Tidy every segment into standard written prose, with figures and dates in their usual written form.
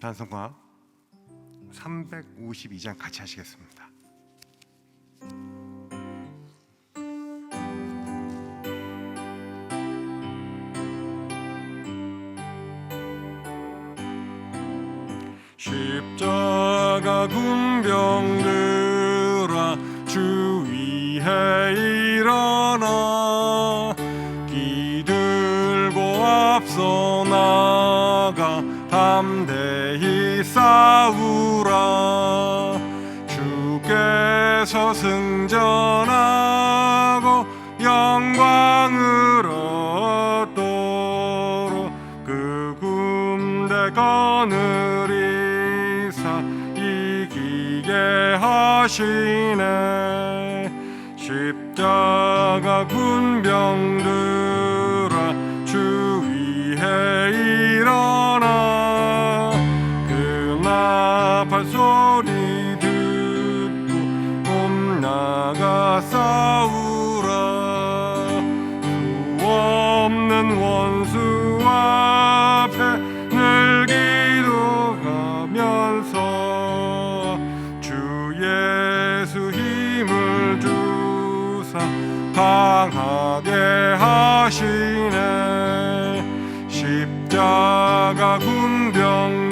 단성과 352장 같이 하시겠습니다. 십자가 군병들아 주 위에 일어나 기들고 앞서 나가 담대히 싸우라. 주께서 승전하고 영광을 얻도록 그 군대 거느리사 이기게 하시네. 십자가 군병들아 주 위에 일어나 그 나팔 소리 듣고 홈나가 싸우라. 수 없는 원수 앞에 늘 기도하면서 주 예수 힘을 주사 강하게 하시네. 십자가 군병들아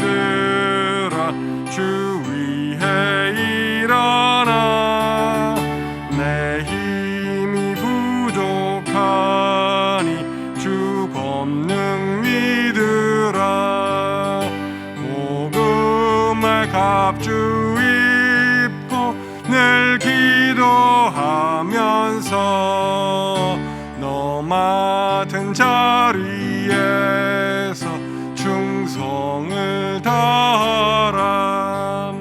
주 위에 일어나 내 힘이 부족하니 주 권능 믿으라. 복음의 갑주 입고 늘 기도하면서 너 맡은 자리에서 충성을 다하라.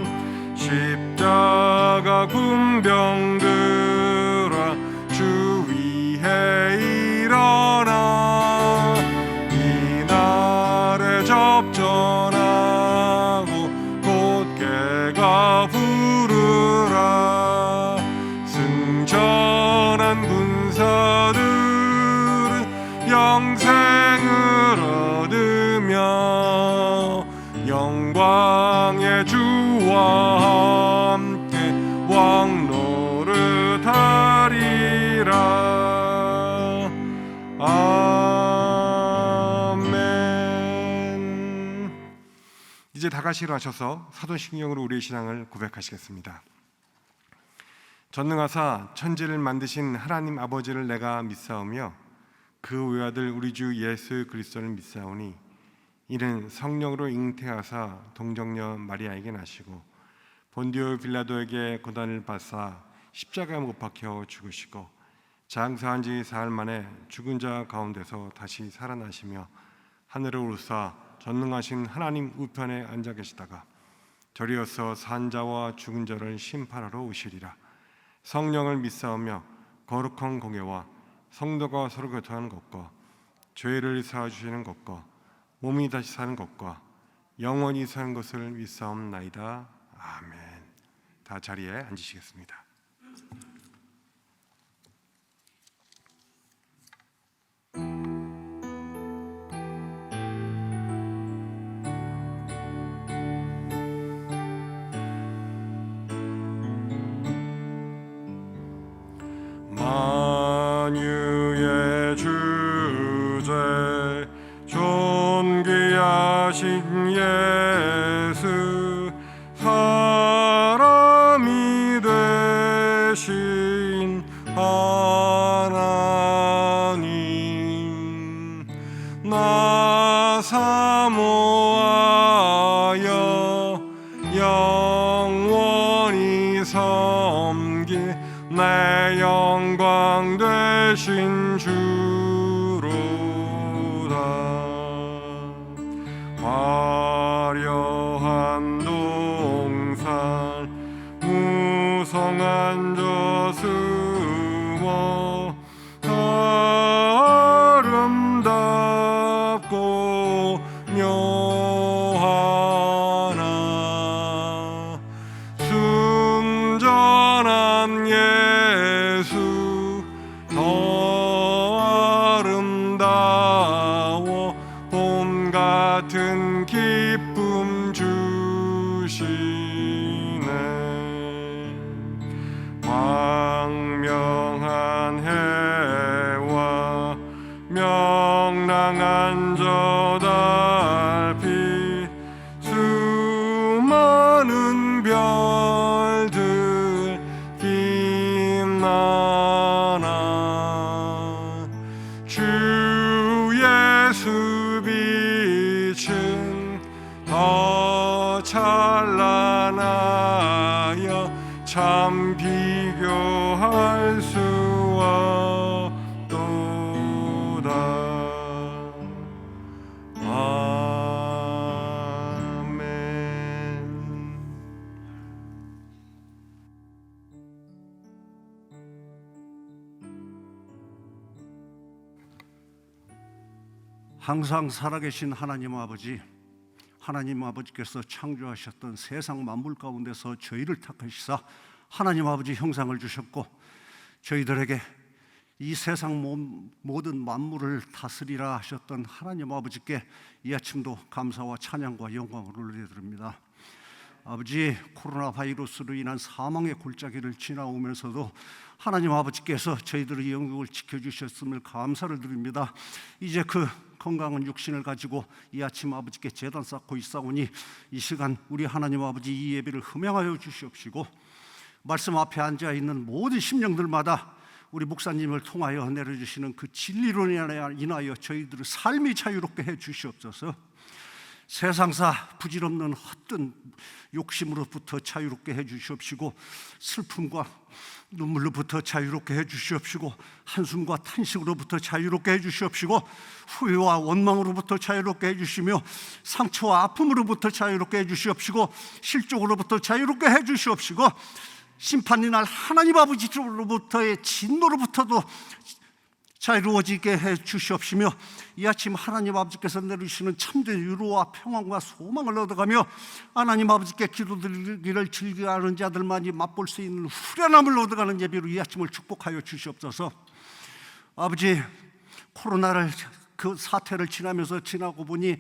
십자가 군병들아 주 위에 일어나 이날에 접전하고 곧게가 부르라. 승천한 군사들은 영생을 얻으며 영광의 주와 함께 왕노릇하리라. 아멘. 이제 다 같이 일어나셔서 사도신경으로 우리의 신앙을 고백하시겠습니다. 전능하사 천지를 만드신 하나님 아버지를 내가 믿사오며 그 외아들 우리 주 예수 그리스도를 믿사오니 이는 성령으로 잉태하사 동정녀 마리아에게 나시고 본디오 빌라도에게 고난을 받사 십자가에 못 박혀 죽으시고 장사한 지 사흘 만에 죽은 자 가운데서 다시 살아나시며 하늘을 오르사 전능하신 하나님 우편에 앉아 계시다가 저리어서 산 자와 죽은 자를 심판하러 오시리라. 성령을 믿사오며 거룩한 공예와 성도가 서로 교통하는 것과 죄를 사하주시는 것과 몸이 다시 사는 것과 영원히 사는 것을 믿사옵나이다. 아멘. 다 자리에 앉으시겠습니다. 만유의 주제 존귀하신 예수 사람이 되신 하나님 나 사모하여 영원히 섬길 내 영광 되신 주로다. 화려한 동산 무성한 저수모 아름답고 묘하나 순전한 예수 더 아름다워 봄 같은 기쁨 주 나나 주 예수 빛은 더 찬란하여 참 비교할 수 없도다. 아멘. 항상 살아계신 하나님 아버지, 하나님 아버지께서 창조하셨던 세상 만물 가운데서 저희를 택하시사 하나님 아버지 형상을 주셨고 저희들에게 이 세상 모든 만물을 다스리라 하셨던 하나님 아버지께 이 아침도 감사와 찬양과 영광을 올려드립니다. 아버지, 코로나 바이러스로 인한 사망의 골짜기를 지나오면서도 하나님 아버지께서 저희들의 영역을 지켜주셨음을 감사를 드립니다. 이제 그 건강한 육신을 가지고 이 아침 아버지께 제단 쌓고 있사오니 이 시간 우리 하나님 아버지 이 예배를 흠양하여 주시옵시고 말씀 앞에 앉아있는 모든 심령들마다 우리 목사님을 통하여 내려주시는 그 진리로 인하여 저희들의 삶이 자유롭게 해 주시옵소서. 세상사 부질없는 헛된 욕심으로부터 자유롭게 해 주시옵시고 슬픔과 눈물로부터 자유롭게 해 주시옵시고 한숨과 탄식으로부터 자유롭게 해 주시옵시고 후회와 원망으로부터 자유롭게 해 주시며 상처와 아픔으로부터 자유롭게 해 주시옵시고 실족으로부터 자유롭게 해 주시옵시고 심판이 날 하나님 아버지로부터의 진노로부터도 자유로워지게 해 주시옵시며 이 아침 하나님 아버지께서 내리시는 참된 위로와 평안과 소망을 얻어가며 하나님 아버지께 기도드리기를 즐겨하는 자들만이 맛볼 수 있는 후련함을 얻어가는 예배로 이 아침을 축복하여 주시옵소서. 아버지, 코로나를 그 사태를 지나고 보니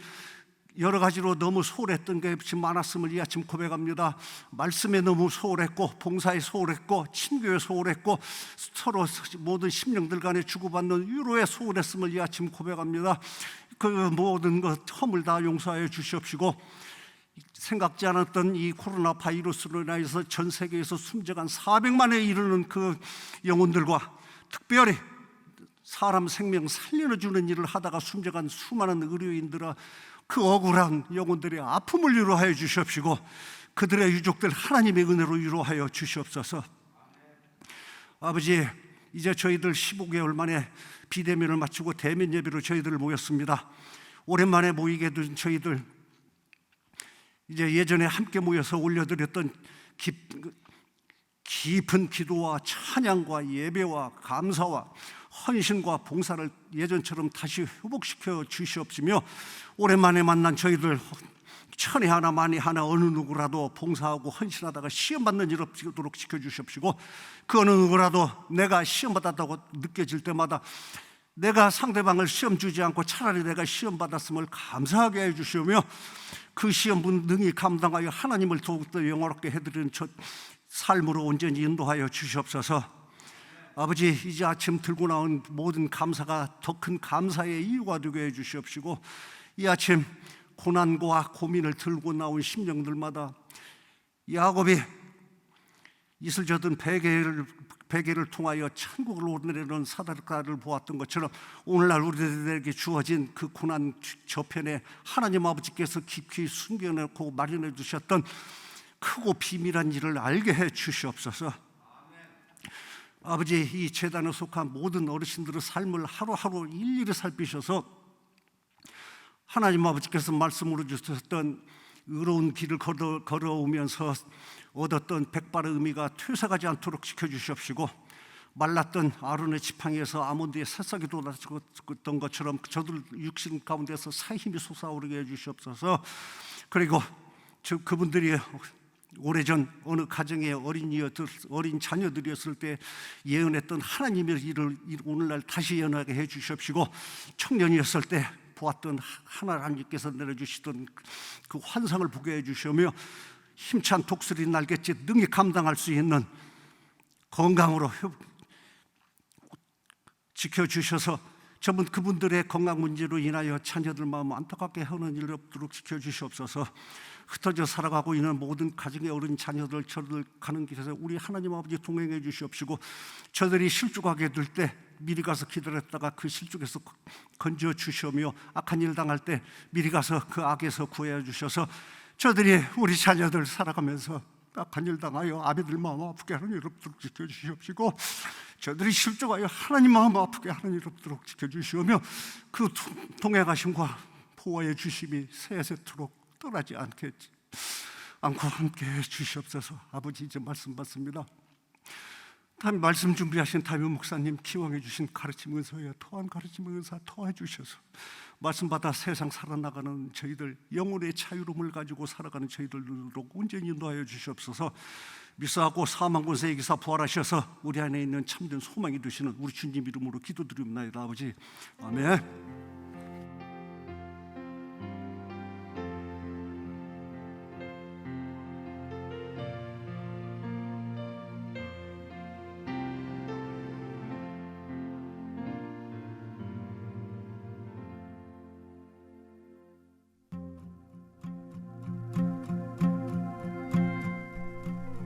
여러 가지로 너무 소홀했던 것이 많았음을 이 아침 고백합니다. 말씀에 너무 소홀했고 봉사에 소홀했고 친교에 소홀했고 서로 모든 심령들 간에 주고받는 위로에 소홀했음을 이 아침 고백합니다. 그 모든 것 허물 다 용서하여 주시옵시고 생각지 않았던 이 코로나 바이러스로 인해서 전 세계에서 숨져간 400만에 이르는 그 영혼들과 특별히 사람 생명 살려주는 일을 하다가 숨져간 수많은 의료인들아 그 억울한 영혼들의 아픔을 위로하여 주시옵시고 그들의 유족들 하나님의 은혜로 위로하여 주시옵소서. 아버지, 이제 저희들 15개월 만에 비대면을 마치고 대면 예배로 저희들 모였습니다. 오랜만에 모이게 된 저희들 이제 예전에 함께 모여서 올려드렸던 깊은 기도와 찬양과 예배와 감사와 헌신과 봉사를 예전처럼 다시 회복시켜 주시옵시며 오랜만에 만난 저희들 천에 하나 만에 하나 어느 누구라도 봉사하고 헌신하다가 시험받는 일 없도록 지켜주시옵시고 그 어느 누구라도 내가 시험받았다고 느껴질 때마다 내가 상대방을 시험 주지 않고 차라리 내가 시험받았음을 감사하게 해주시오며 그 시험 능히 감당하여 하나님을 더욱더 영화롭게 해드리는 첫 삶으로 온전히 인도하여 주시옵소서. 아버지, 이제 아침 들고 나온 모든 감사가 더 큰 감사의 이유가 되게 해주시옵시고 이 아침 고난과 고민을 들고 나온 심령들마다 야곱이 이슬 젖은 베개를 통하여 천국을 오르내리는 사다리를 보았던 것처럼 오늘날 우리들에게 주어진 그 고난 저편에 하나님 아버지께서 깊이 숨겨놓고 마련해 두셨던 크고 비밀한 일을 알게 해 주시옵소서. 아버지, 이 재단에 속한 모든 어르신들의 삶을 하루하루 일일이 살피셔서 하나님 아버지께서 말씀으로 주셨던 의로운 길을 걸어오면서 얻었던 백발의 의미가 퇴색하지 않도록 지켜주시옵시고 말랐던 아론의 지팡이에서 아몬드의 새싹이 돋았던 것처럼 저들 육신 가운데서 새 힘이 솟아오르게 해주시옵소서. 그리고 그분들이 오래전 어느 가정의 어린 자녀들이었을 때 예언했던 하나님의 일을 오늘날 다시 예언하게 해주시옵시고 청년이었을 때 보았던 하나님께서 내려주시던 그 환상을 보게 해주시며 힘찬 독수리 날갯짓 능히 감당할 수 있는 건강으로 지켜주셔서 전부 그분들의 건강 문제로 인하여 자녀들 마음 안타깝게 하는 일 없도록 지켜주시옵소서. 흩어져 살아가고 있는 모든 가정의 어린 자녀들 저들 가는 길에서 우리 하나님 아버지 동행해 주시옵시고, 저들이 실족하게 될 때 미리 가서 기다렸다가 그 실족에서 건져 주시오며, 악한 일 당할 때 미리 가서 그 악에서 구해 주셔서 저들이 우리 자녀들 살아가면서 악한 일 당하여 아비들 마음 아프게 하는 일 없도록 지켜주시옵시고, 저들이 실족하여 하나님 마음 아프게 하는 일 없도록 지켜주시오며, 그 동행하심과 보호해 주심이 세세토록 떠나지 않고 함께해 주시옵소서. 아버지, 이제 말씀 받습니다. 다음 말씀 준비하신 담임 목사님 기왕해 주신 가르침 은사에 토한 가르침 은사 토해 주셔서 말씀 받아 세상 살아나가는 저희들, 영혼의 자유로움을 가지고 살아가는 저희들로 온전히 인도하여 주시옵소서. 미사하고 사망 권세 이기사 부활하셔서 우리 안에 있는 참된 소망이 되시는 우리 주님 이름으로 기도드립니다. 아버지, 아멘.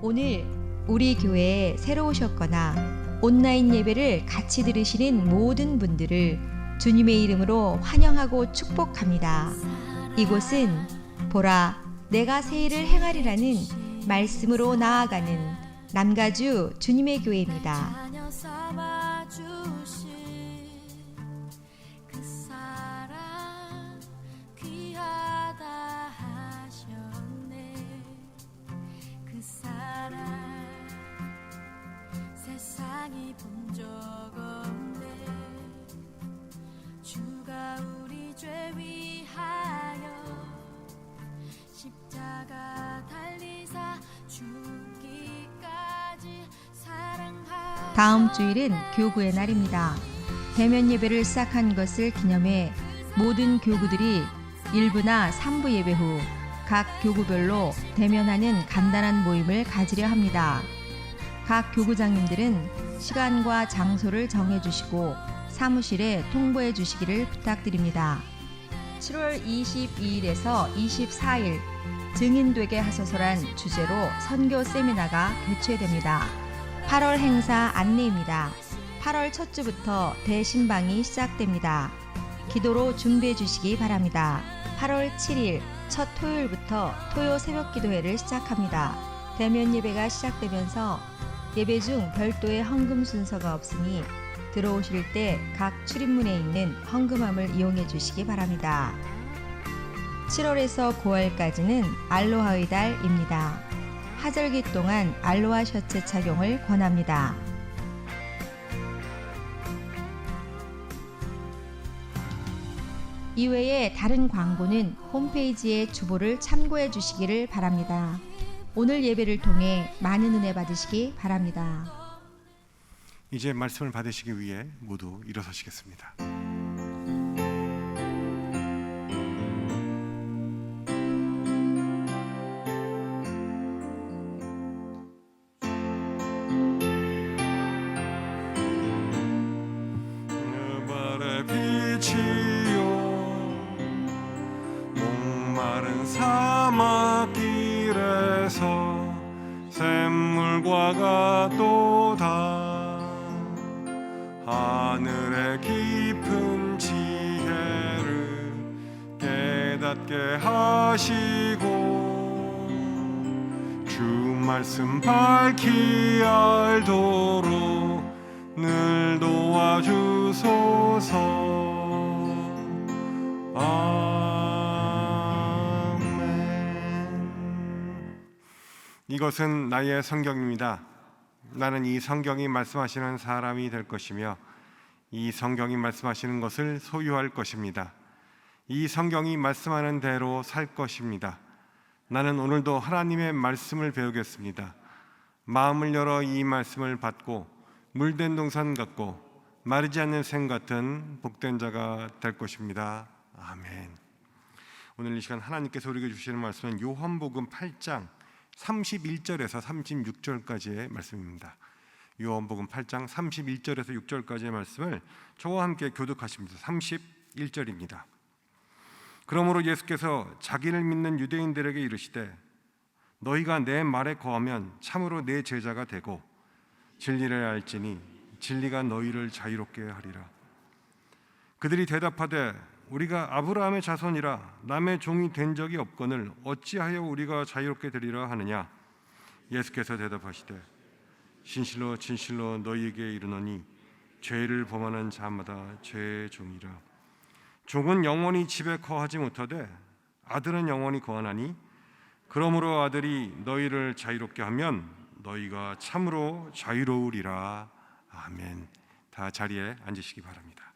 오늘 우리 교회에 새로 오셨거나 온라인 예배를 같이 들으시는 모든 분들을 주님의 이름으로 환영하고 축복합니다. 이곳은 보라, 내가 새 일을 행하리라는 말씀으로 나아가는 남가주 주님의 교회입니다. 세상이 본 적 없네. 주가 우리 죄 위하여 십자가 달리사 죽기까지 사랑하셨네. 다음 주일은 교구의 날입니다. 대면 예배를 시작한 것을 기념해 모든 교구들이 1부나 3부 예배 후 각 교구별로 대면하는 간단한 모임을 가지려 합니다. 각 교구장님들은 시간과 장소를 정해주시고 사무실에 통보해 주시기를 부탁드립니다. 7월 22일에서 24일 증인되게 하소서란 주제로 선교 세미나가 개최됩니다. 8월 행사 안내입니다. 8월 첫 주부터 대신방이 시작됩니다. 기도로 준비해 주시기 바랍니다. 8월 7일 첫 토요일부터 토요 새벽 기도회를 시작합니다. 대면 예배가 시작되면서 예배 중 별도의 헌금 순서가 없으니 들어오실 때 각 출입문에 있는 헌금함을 이용해 주시기 바랍니다. 7월에서 9월까지는 알로하의 달입니다. 하절기 동안 알로하 셔츠 착용을 권합니다. 이외에 다른 광고는 홈페이지의 주보를 참고해 주시기를 바랍니다. 오늘 예배를 통해 많은 은혜 받으시기 바랍니다. 이제 말씀을 받으시기 위해 모두 일어서시겠습니다. 발의 빛이요 목마른 사막길에서 샘물과 같도다. 하늘의 깊은 지혜를 깨닫게 하시고 주 말씀 밝히 알도록 늘 도와주소서. 아멘. 이것은 나의 성경입니다. 나는 이 성경이 말씀하시는 사람이 될 것이며 이 성경이 말씀하시는 것을 소유할 것입니다. 이 성경이 말씀하는 대로 살 것입니다. 나는 오늘도 하나님의 말씀을 배우겠습니다. 마음을 열어 이 말씀을 받고 물된 동산 같고 마르지 않는 샘 같은 복된 자가 될 것입니다. 아멘. 오늘 이 시간 하나님께서 우리에게 주시는 말씀은 요한복음 8장 31절에서 36절까지의 말씀입니다. 요한복음 8장 31절에서 6절까지의 말씀을 저와 함께 교독하십니다. 31절입니다. 그러므로 예수께서 자기를 믿는 유대인들에게 이르시되 너희가 내 말에 거하면 참으로 내 제자가 되고 진리를 알지니 진리가 너희를 자유롭게 하리라. 그들이 대답하되 우리가 아브라함의 자손이라 남의 종이 된 적이 없거늘 어찌하여 우리가 자유롭게 되리라 하느냐. 예수께서 대답하시되 진실로 진실로 너희에게 이르노니 죄를 범하는 자마다 죄의 종이라. 종은 영원히 집에 거하지 못하되 아들은 영원히 거하나니 그러므로 아들이 너희를 자유롭게 하면 너희가 참으로 자유로우리라. 아멘. 다 자리에 앉으시기 바랍니다.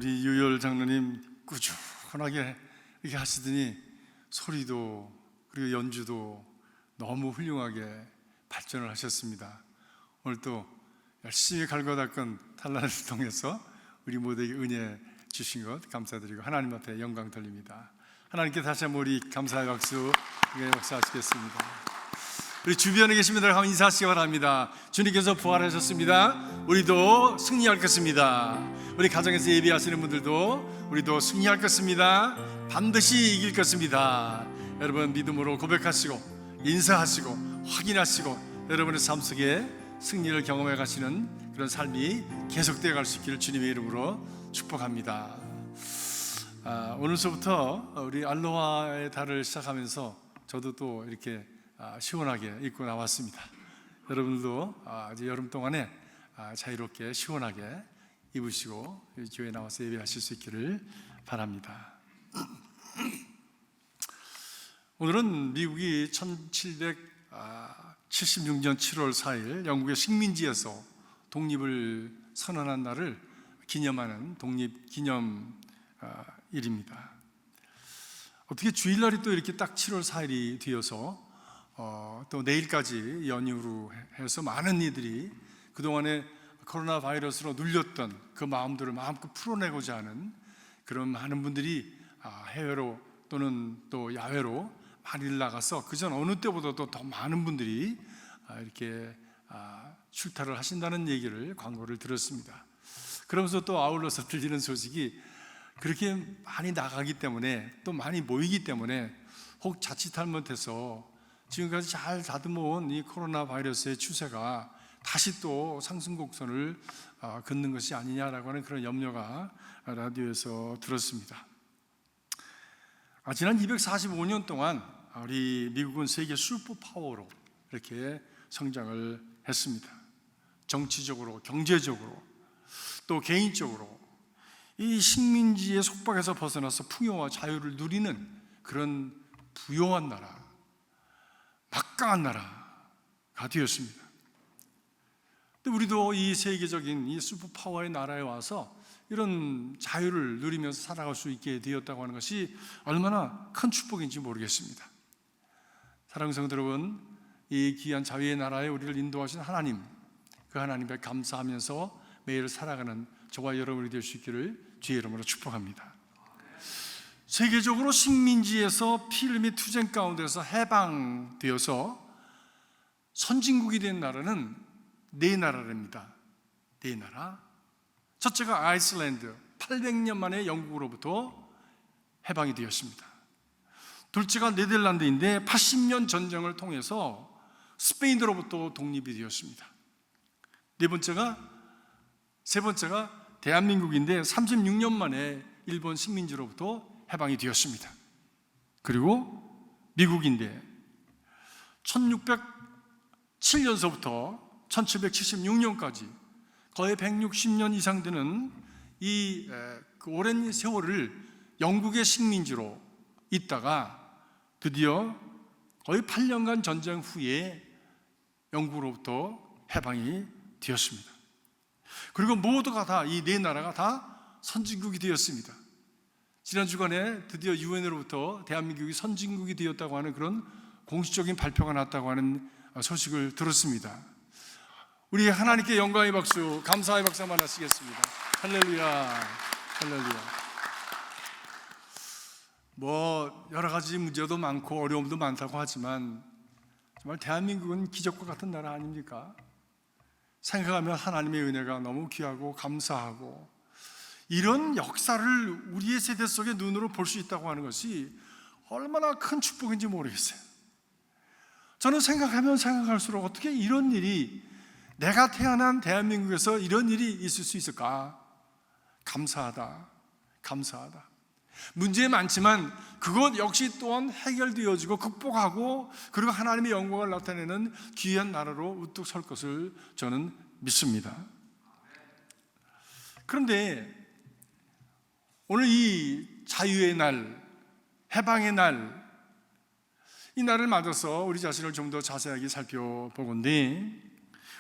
우리 유열 장로님 꾸준하게 이렇게 하시더니 소리도 그리고 연주도 너무 훌륭하게 발전을 하셨습니다. 오늘 또 열심히 갈고 닦은 탈란을 통해서 우리 모두에게 은혜 주신 것 감사드리고 하나님 앞에 영광 돌립니다. 하나님께 다시 한번 우리 감사의 박수 박수하시겠습니다. 우리 주변에 계신 분들 한번 인사하시기 바랍니다. 주님께서 부활하셨습니다. 우리도 승리할 것입니다. 우리 가정에서 예배하시는 분들도 우리도 승리할 것입니다. 반드시 이길 것입니다. 여러분 믿음으로 고백하시고 인사하시고 확인하시고 여러분의 삶 속에 승리를 경험해 가시는 그런 삶이 계속되어 갈 수 있기를 주님의 이름으로 축복합니다. 오늘서부터 우리 알로하의 달을 시작하면서 저도 또 이렇게 시원하게 입고 나왔습니다. 여러분들도 이제 여름 동안에 자유롭게 시원하게 입으시고 교회에 나와서 예배하실 수 있기를 바랍니다. 오늘은 미국이 1776년 7월 4일 영국의 식민지에서 독립을 선언한 날을 기념하는 독립기념일입니다. 어떻게 주일날이 또 이렇게 딱 7월 4일이 되어서 또 내일까지 연휴로 해서 많은 이들이 그동안에 코로나 바이러스로 눌렸던 그 마음들을 마음껏 풀어내고자 하는 그런 많은 분들이 해외로 또는 또 야외로 많이 나가서 그전 어느 때보다도 더 많은 분들이 이렇게 출타를 하신다는 얘기를 광고를 들었습니다. 그러면서 또 아울러서 들리는 소식이 그렇게 많이 나가기 때문에 또 많이 모이기 때문에 혹 자칫 잘못해서 지금까지 잘 다듬어온 이 코로나 바이러스의 추세가 다시 또 상승 곡선을 긋는 것이 아니냐라고 하는 그런 염려가 라디오에서 들었습니다. 지난 245년 동안 우리 미국은 세계 슈퍼파워로 이렇게 성장을 했습니다. 정치적으로, 경제적으로, 또 개인적으로 이 식민지의 속박에서 벗어나서 풍요와 자유를 누리는 그런 부요한 나라, 막강한 나라가 되었습니다. 근데 우리도 이 세계적인 이 슈퍼파워의 나라에 와서 이런 자유를 누리면서 살아갈 수 있게 되었다고 하는 것이 얼마나 큰 축복인지 모르겠습니다. 사랑하는 성도 여러분, 이 귀한 자유의 나라에 우리를 인도하신 하나님, 그 하나님께 감사하면서 매일 살아가는 저와 여러분이 될 수 있기를 주의 이름으로 축복합니다. 세계적으로 식민지에서 피 흘림의 투쟁 가운데서 해방되어서 선진국이 된 나라는 네 나라랍니다. 네 나라. 첫째가 아이슬란드, 800년 만에 영국으로부터 해방이 되었습니다. 둘째가 네덜란드인데 80년 전쟁을 통해서 스페인으로부터 독립이 되었습니다. 세 번째가 대한민국인데 36년 만에 일본 식민지로부터 해방이 되었습니다. 그리고 미국인데 1607년서부터 1776년까지 거의 160년 이상 되는 이 오랜 세월을 영국의 식민지로 있다가 드디어 거의 8년간 전쟁 후에 영국으로부터 해방이 되었습니다. 그리고 모두가 다 이 네 나라가 다 선진국이 되었습니다. 지난 주간에 드디어 유엔으로부터 대한민국이 선진국이 되었다고 하는 그런 공식적인 발표가 났다고 하는 소식을 들었습니다. 우리 하나님께 영광의 박수, 감사의 박수 한번 하시겠습니다. 할렐루야, 할렐루야. 여러 가지 문제도 많고 어려움도 많다고 하지만 정말 대한민국은 기적과 같은 나라 아닙니까? 생각하면 하나님의 은혜가 너무 귀하고 감사하고 이런 역사를 우리의 세대 속의 눈으로 볼 수 있다고 하는 것이 얼마나 큰 축복인지 모르겠어요. 저는 생각하면 생각할수록 어떻게 이런 일이 내가 태어난 대한민국에서 이런 일이 있을 수 있을까? 감사하다, 감사하다. 문제 많지만 그것 역시 또한 해결되어지고 극복하고 그리고 하나님의 영광을 나타내는 귀한 나라로 우뚝 설 것을 저는 믿습니다. 그런데 오늘 이 자유의 날, 해방의 날, 이 날을 맞아서 우리 자신을 좀 더 자세하게 살펴보건대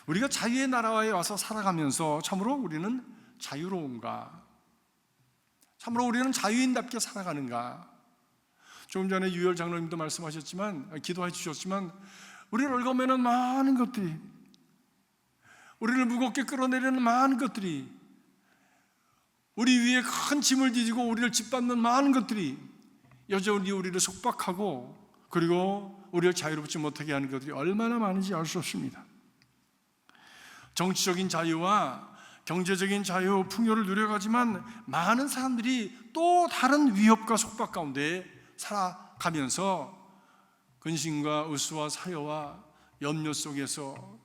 우리가 자유의 나라에 와서 살아가면서 참으로 우리는 자유로운가? 참으로 우리는 자유인답게 살아가는가? 조금 전에 유열 장로님도 말씀하셨지만, 기도해 주셨지만, 우리를 얽어매는 많은 것들이, 우리를 무겁게 끌어내리는 많은 것들이, 우리 위에 큰 짐을 지고 우리를 짓밟는 많은 것들이 여전히 우리를 속박하고, 그리고 우리를 자유롭지 못하게 하는 것들이 얼마나 많은지 알 수 없습니다. 정치적인 자유와 경제적인 자유, 풍요를 누려가지만 많은 사람들이 또 다른 위협과 속박 가운데 살아가면서 근심과 의수와 사려와 염려 속에서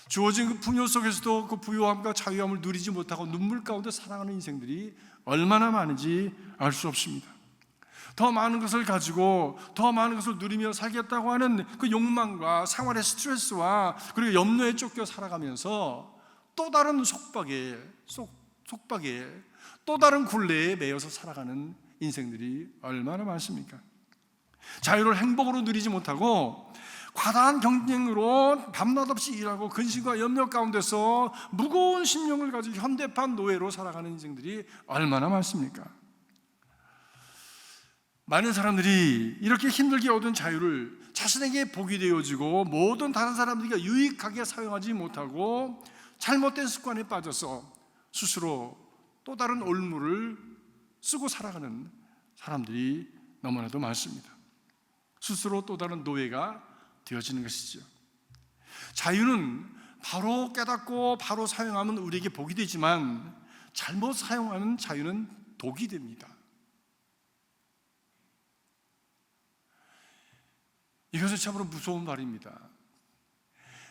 주어진 그 풍요 속에서도 그 부유함과 자유함을 누리지 못하고 눈물 가운데 살아가는 인생들이 얼마나 많은지 알 수 없습니다. 더 많은 것을 가지고 더 많은 것을 누리며 살겠다고 하는 그 욕망과 생활의 스트레스와 그리고 염려에 쫓겨 살아가면서 또 다른 속박에 또 다른 굴레에 매여서 살아가는 인생들이 얼마나 많습니까? 자유를 행복으로 누리지 못하고 과다한 경쟁으로 밤낮 없이 일하고 근심과 염려 가운데서 무거운 심령을 가지고 현대판 노예로 살아가는 인생들이 얼마나 많습니까? 많은 사람들이 이렇게 힘들게 얻은 자유를 자신에게 복이 되어지고 모든 다른 사람들이 유익하게 사용하지 못하고 잘못된 습관에 빠져서 스스로 또 다른 올무를 쓰고 살아가는 사람들이 너무나도 많습니다. 스스로 또 다른 노예가 되어지는 것이죠. 자유는 바로 깨닫고 바로 사용하면 우리에게 복이 되지만 잘못 사용하는 자유는 독이 됩니다. 이것은 참으로 무서운 말입니다.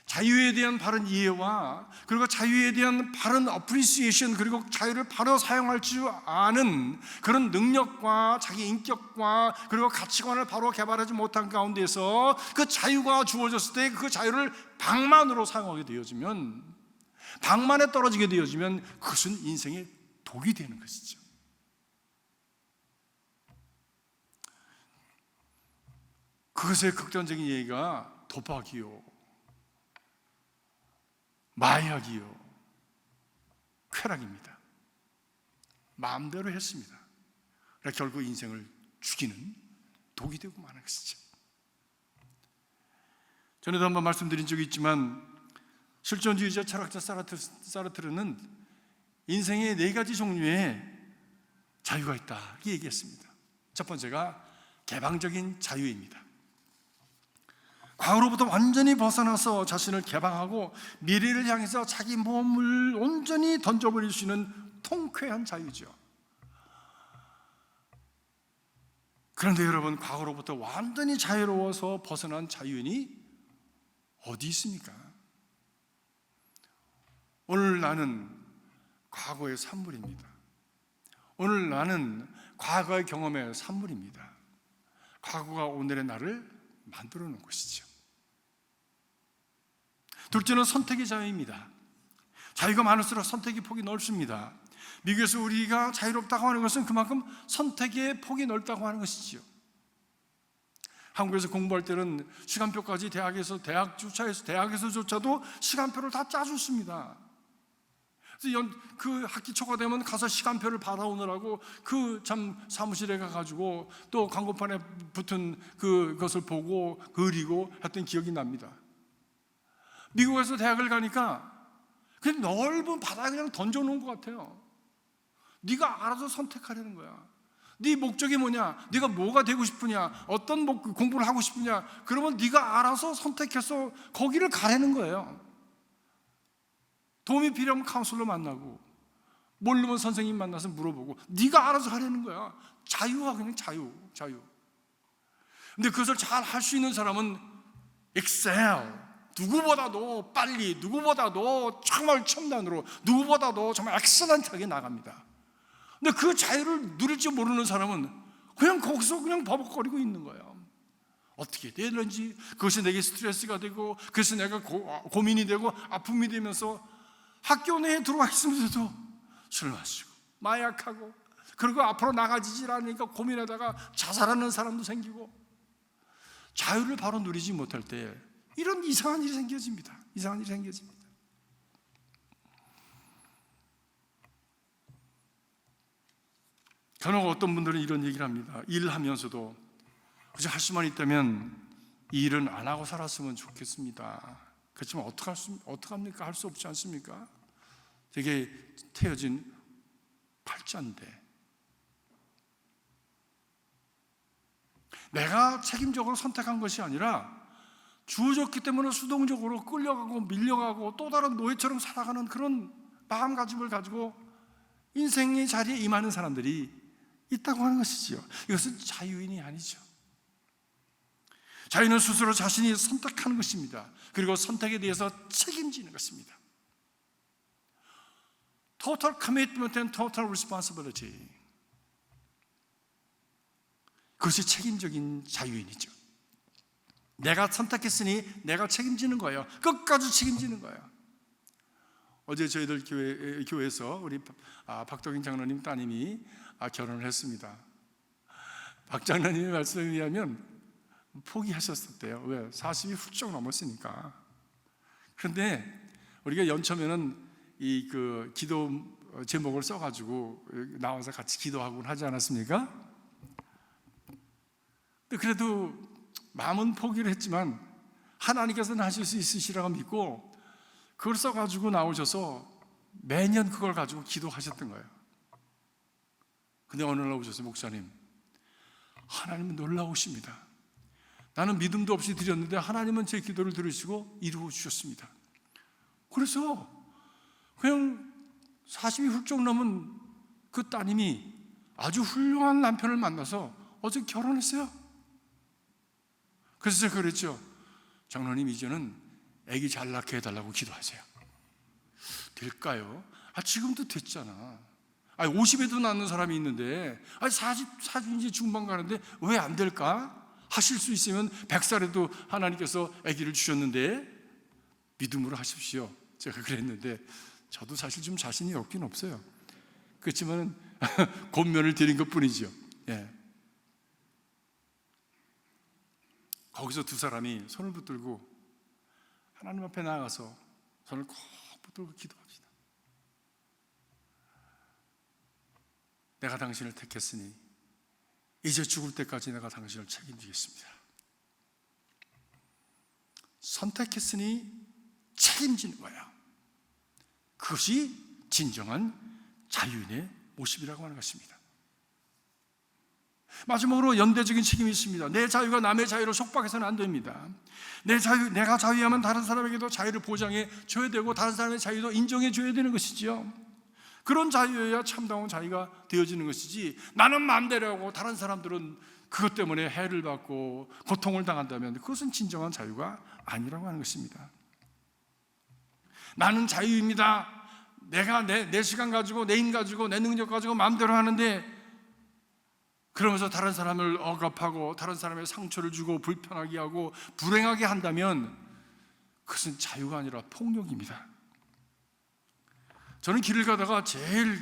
자유에 대한 바른 이해와 그리고 자유에 대한 바른 어프리시에이션, 그리고 자유를 바로 사용할 줄 아는 그런 능력과 자기 인격과 그리고 가치관을 바로 개발하지 못한 가운데서 그 자유가 주어졌을 때 그 자유를 방만으로 사용하게 되어지면, 방만에 떨어지게 되어지면 그것은 인생의 독이 되는 것이죠. 그것의 극단적인 얘기가 도박이요, 마약이요, 쾌락입니다. 마음대로 했습니다. 그러니까 결국 인생을 죽이는 독이 되고 마는 것이죠. 전에도 한번 말씀드린 적이 있지만 실존주의자 철학자 사르트르는 인생의 4가지 종류의 자유가 있다 이렇게 얘기했습니다. 첫 번째가 개방적인 자유입니다. 과거로부터 완전히 벗어나서 자신을 개방하고 미래를 향해서 자기 몸을 온전히 던져버릴 수 있는 통쾌한 자유죠. 그런데 여러분, 과거로부터 완전히 자유로워서 벗어난 자유인이 어디 있습니까? 오늘 나는 과거의 산물입니다. 오늘 나는 과거의 경험의 산물입니다. 과거가 오늘의 나를 만들어 놓은 것이죠. 둘째는 선택의 자유입니다. 자유가 많을수록 선택의 폭이 넓습니다. 미국에서 우리가 자유롭다고 하는 것은 그만큼 선택의 폭이 넓다고 하는 것이죠. 한국에서 공부할 때는 시간표까지 대학에서조차도 시간표를 다 짜줬습니다. 그래서 그 학기 초가 되면 가서 시간표를 받아오느라고 그 참 사무실에 가가지고 또 광고판에 붙은 그것을 보고 그리고 했던 기억이 납니다. 미국에서 대학을 가니까 그냥 넓은 바다에 그냥 던져놓은 것 같아요. 네가 알아서 선택하려는 거야. 네 목적이 뭐냐? 네가 뭐가 되고 싶으냐? 어떤 공부를 하고 싶으냐? 그러면 네가 알아서 선택해서 거기를 가라는 거예요. 도움이 필요하면 카운슬러 만나고, 모르면 선생님 만나서 물어보고, 네가 알아서 하려는 거야. 자유와 그냥 자유. 근데 그것을 잘 할 수 있는 사람은 excel, 누구보다도 빨리, 누구보다도 정말 첨단으로, 누구보다도 정말 엑셀런트하게 나갑니다. 근데 그 자유를 누릴 줄 모르는 사람은 그냥 거기서 그냥 버벅거리고 있는 거예요. 어떻게 되는지, 그것이 내게 스트레스가 되고, 그래서 내가 고민이 되고 아픔이 되면서 학교 내에 들어와 있으면서도 술 마시고 마약하고, 그리고 앞으로 나가지질 않으니까 고민하다가 자살하는 사람도 생기고, 자유를 바로 누리지 못할 때 이런 이상한 일이 생겨집니다. 간혹 어떤 분들은 이런 얘기를 합니다. 일하면서도 그저 할 수만 있다면 이 일은 안 하고 살았으면 좋겠습니다. 그렇지만 어떡합니까? 할 수 없지 않습니까? 되게 태어진 팔자인데 내가 책임적으로 선택한 것이 아니라 주어졌기 때문에 수동적으로 끌려가고 밀려가고 또 다른 노예처럼 살아가는 그런 마음가짐을 가지고 인생의 자리에 임하는 사람들이 있다고 하는 것이지요. 이것은 자유인이 아니죠. 자유는 스스로 자신이 선택하는 것입니다. 그리고 선택에 대해서 책임지는 것입니다. Total commitment and total responsibility. 그것이 책임적인 자유인이죠. 내가 선택했으니 내가 책임지는 거예요. 끝까지 책임지는 거예요. 어제 저희들 교회에서 우리 박덕인 장로님 따님이 결혼을 했습니다. 박 장로님의 말씀에 의하면 포기하셨었대요. 왜? 40이 훌쩍 넘었으니까. 그런데 우리가 연초면은 그 기도 제목을 써가지고 나와서 같이 기도하곤 하지 않았습니까? 그래도 마음은 포기를 했지만 하나님께서는 하실 수 있으시라고 믿고 그걸 써가지고 나오셔서 매년 그걸 가지고 기도하셨던 거예요. 근데 어느 날 오셔서 목사님, 하나님은 놀라우십니다. 나는 믿음도 없이 드렸는데 하나님은 제 기도를 들으시고 이루어 주셨습니다. 그래서 그냥 40이 훌쩍 넘은 그 따님이 아주 훌륭한 남편을 만나서 어제 결혼했어요. 그래서 제가 그랬죠. 장로님, 이제는 아기 잘 낳게 해달라고 기도하세요. 될까요? 지금도 됐잖아. 50에도 낳는 사람이 있는데 40이제 중반 가는데 왜 안 될까? 하실 수 있으면 100살에도 하나님께서 아기를 주셨는데 믿음으로 하십시오. 제가 그랬는데 저도 사실 좀 자신이 없긴 없어요. 그렇지만 권면을 드린 것뿐이죠. 예. 거기서 두 사람이 손을 붙들고 하나님 앞에 나아가서 손을 꼭 붙들고 기도합시다. 내가 당신을 택했으니 이제 죽을 때까지 내가 당신을 책임지겠습니다. 선택했으니 책임지는 거야. 그것이 진정한 자유인의 모습이라고 하는 것입니다. 마지막으로 연대적인 책임이 있습니다. 내 자유가 남의 자유를 속박해서는 안 됩니다. 내가 자유하면 다른 사람에게도 자유를 보장해 줘야 되고 다른 사람의 자유도 인정해 줘야 되는 것이지요. 그런 자유여야 참다운 자유가 되어지는 것이지, 나는 마음대로 하고 다른 사람들은 그것 때문에 해를 받고 고통을 당한다면 그것은 진정한 자유가 아니라고 하는 것입니다. 나는 자유입니다. 내가 내 시간 가지고 내 힘 가지고 내 능력 가지고 마음대로 하는데, 그러면서 다른 사람을 억압하고 다른 사람의 상처를 주고 불편하게 하고 불행하게 한다면 그것은 자유가 아니라 폭력입니다. 저는 길을 가다가 제일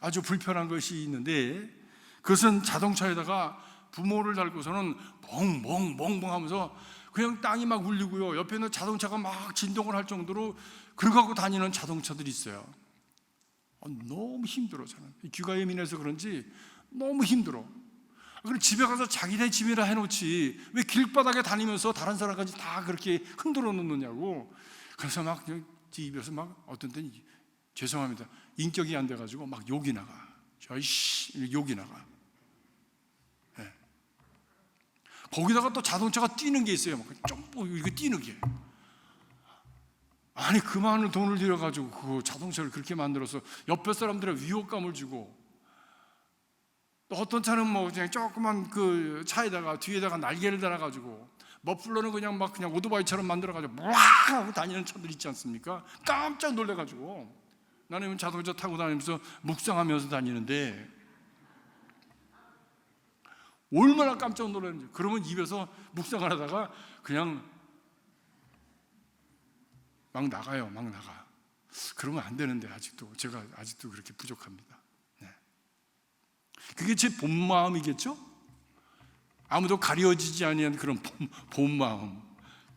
아주 불편한 것이 있는데, 그것은 자동차에다가 부모를 달고서는 멍멍멍멍 하면서 그냥 땅이 막 울리고요, 옆에는 자동차가 막 진동을 할 정도로 긁어가고 다니는 자동차들이 있어요. 너무 힘들어. 저는 귀가 예민해서 그런지 너무 힘들어. 그럼 집에 가서 자기네 집이라 해놓지 왜 길바닥에 다니면서 다른 사람까지 다 그렇게 흔들어 놓느냐고. 그래서 막 입에서 막 어떤 때는 죄송합니다, 인격이 안 돼가지고 막 욕이 나가. 저이씨 욕이 나가. 네. 거기다가 또 자동차가 뛰는 게 있어요. 막 점프 이거 뛰는 게. 아니 그 많은 돈을 들여가지고 그 자동차를 그렇게 만들어서 옆에 사람들의 위협감을 주고, 또 어떤 차는 뭐 그냥 조그만 그 차에다가 뒤에다가 날개를 달아가지고 머플러는 그냥 오토바이처럼 만들어가지고 막 하고 다니는 차들 있지 않습니까? 깜짝 놀래가지고 나는 자동차 타고 다니면서 묵상하면서 다니는데 얼마나 깜짝 놀랐는지. 그러면 입에서 묵상을 하다가 그냥 막 나가요. 막 나가. 그러면 안 되는데 제가 아직도 그렇게 부족합니다. 네. 그게 제 본 마음이겠죠? 아무도 가려지지 아니한 그런 본 마음,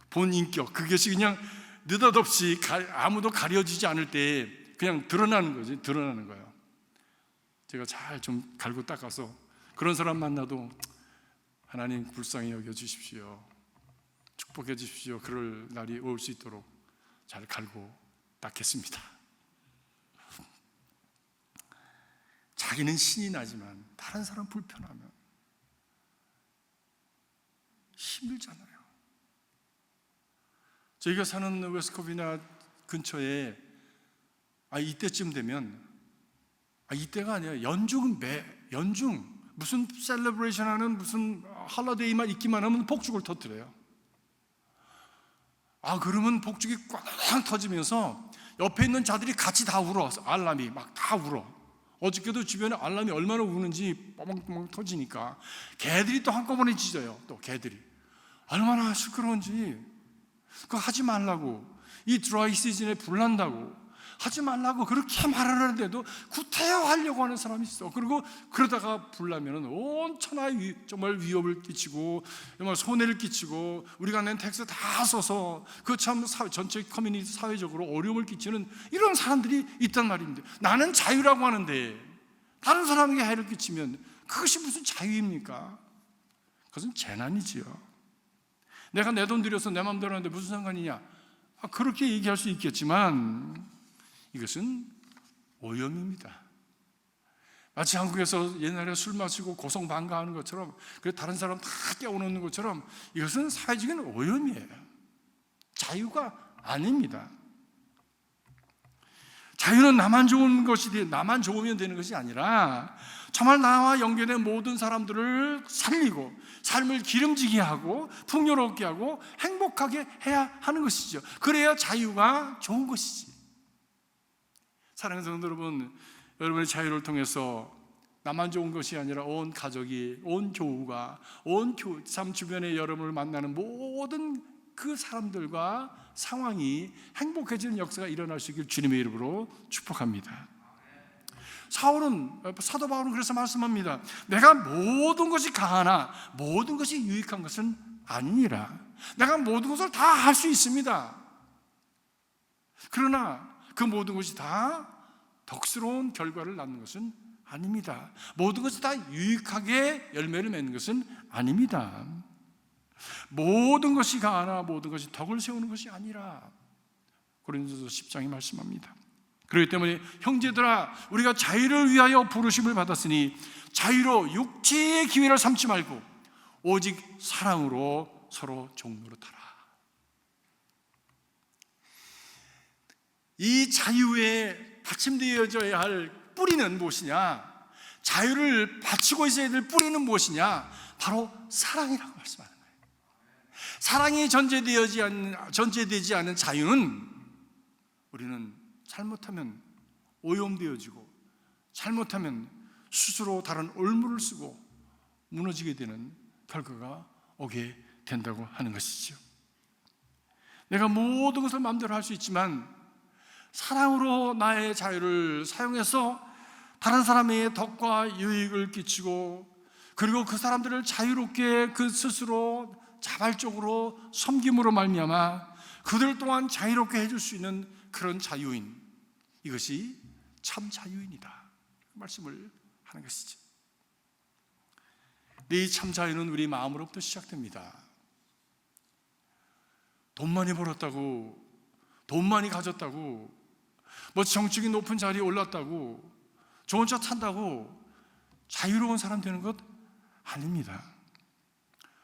본 인격, 그것이 그냥 느닷없이 아무도 가려지지 않을 때 그냥 드러나는 거지. 드러나는 거예요. 제가 잘 좀 갈고 닦아서 그런 사람 만나도 하나님 불쌍히 여겨주십시오, 축복해 주십시오, 그럴 날이 올 수 있도록 잘 갈고 닦겠습니다. 자기는 신이 나지만 다른 사람 불편하면 힘들잖아요. 저희가 사는 웨스코비나 근처에 이때쯤 되면 이때가 아니라 연중 무슨 셀러브레이션 하는 무슨 할러데이만 있기만 하면 폭죽을 터뜨려요. 그러면 폭죽이 꽝 터지면서 옆에 있는 자들이 같이 다 울어. 알람이 막 다 울어. 어저께도 주변에 알람이 얼마나 우는지 빠방빠방 터지니까 개들이 또 한꺼번에 짖어요. 또 개들이 얼마나 시끄러운지. 그거 하지 말라고, 이 드라이 시즌에 불난다고 하지 말라고 그렇게 말하는데도 구태여 하려고 하는 사람이 있어. 그리고 그러다가 불나면 온 천하에 정말 위협을 끼치고 정말 손해를 끼치고 우리가 낸 텍스 다 써서 그 참 전체 커뮤니티 사회적으로 어려움을 끼치는 이런 사람들이 있단 말입니다. 나는 자유라고 하는데 다른 사람에게 해를 끼치면 그것이 무슨 자유입니까? 그것은 재난이지요. 내가 내 돈 들여서 내 마음대로 하는데 무슨 상관이냐? 그렇게 얘기할 수 있겠지만 이것은 오염입니다. 마치 한국에서 옛날에 술 마시고 고성방가하는 것처럼, 다른 사람 다 깨워놓는 것처럼 이것은 사회적인 오염이에요. 자유가 아닙니다. 자유는 나만 좋으면 되는 것이 아니라 정말 나와 연결된 모든 사람들을 살리고 삶을 기름지게 하고 풍요롭게 하고 행복하게 해야 하는 것이죠. 그래야 자유가 좋은 것이지. 사랑하는 성도 여러분, 여러분의 자유를 통해서 나만 좋은 것이 아니라 온 가족이, 온 교우가, 온 삶 주변의 여러분을 만나는 모든 그 사람들과 상황이 행복해지는 역사가 일어날 수 있길 주님의 이름으로 축복합니다. 사도 바울은 그래서 말씀합니다. 내가 모든 것이 강하나 모든 것이 유익한 것은 아니니라. 내가 모든 것을 다 할 수 있습니다. 그러나 그 모든 것이 다 덕스러운 결과를 낳는 것은 아닙니다. 모든 것이 다 유익하게 열매를 맺는 것은 아닙니다. 모든 것이 강하나 모든 것이 덕을 세우는 것이 아니라 고린도서 10장이 말씀합니다. 그렇기 때문에 형제들아, 우리가 자유를 위하여 부르심을 받았으니 자유로 육체의 기회를 삼지 말고 오직 사랑으로 서로 종노릇하라. 이 자유에 받침되어져야 할 뿌리는 무엇이냐? 자유를 바치고 있어야 될 뿌리는 무엇이냐? 바로 사랑이라고 말씀하는 거예요. 사랑이 전제되지 않은 자유는 우리는 잘못하면 오염되어지고 잘못하면 스스로 다른 올무를 쓰고 무너지게 되는 결과가 오게 된다고 하는 것이죠. 내가 모든 것을 마음대로 할 수 있지만 사랑으로 나의 자유를 사용해서 다른 사람의 덕과 유익을 끼치고 그리고 그 사람들을 자유롭게 그 스스로 자발적으로 섬김으로 말미암아 그들 또한 자유롭게 해줄 수 있는 그런 자유인, 이것이 참 자유인이다 말씀을 하는 것이죠. 이 참 자유는 우리 마음으로부터 시작됩니다. 돈 많이 벌었다고, 돈 많이 가졌다고, 뭐 정치적인 높은 자리에 올랐다고, 좋은 차 탄다고 자유로운 사람 되는 것 아닙니다.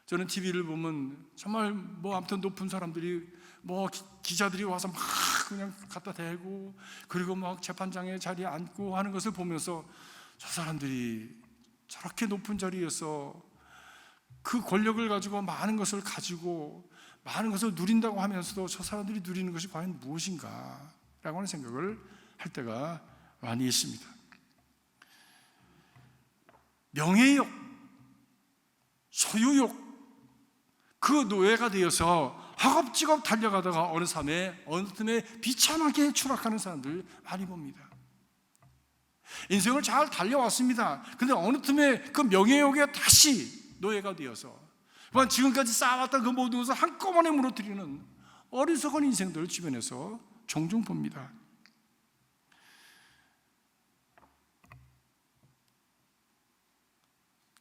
저는 TV를 보면 정말 아무튼 높은 사람들이 기자들이 와서 막 그냥 갖다 대고 그리고 막 재판장의 자리에 앉고 하는 것을 보면서 저 사람들이 저렇게 높은 자리에서 그 권력을 가지고 많은 것을 가지고 많은 것을 누린다고 하면서도 저 사람들이 누리는 것이 과연 무엇인가 라고 하는 생각을 할 때가 많이 있습니다. 명예욕, 소유욕, 그 노예가 되어서 허겁지겁 달려가다가 어느 틈에 비참하게 추락하는 사람들 많이 봅니다. 인생을 잘 달려왔습니다. 근데 어느 틈에 그 명예욕에 다시 노예가 되어서 지금까지 쌓아왔던 그 모든 것을 한꺼번에 무너뜨리는 어리석은 인생들을 주변에서 종종 봅니다.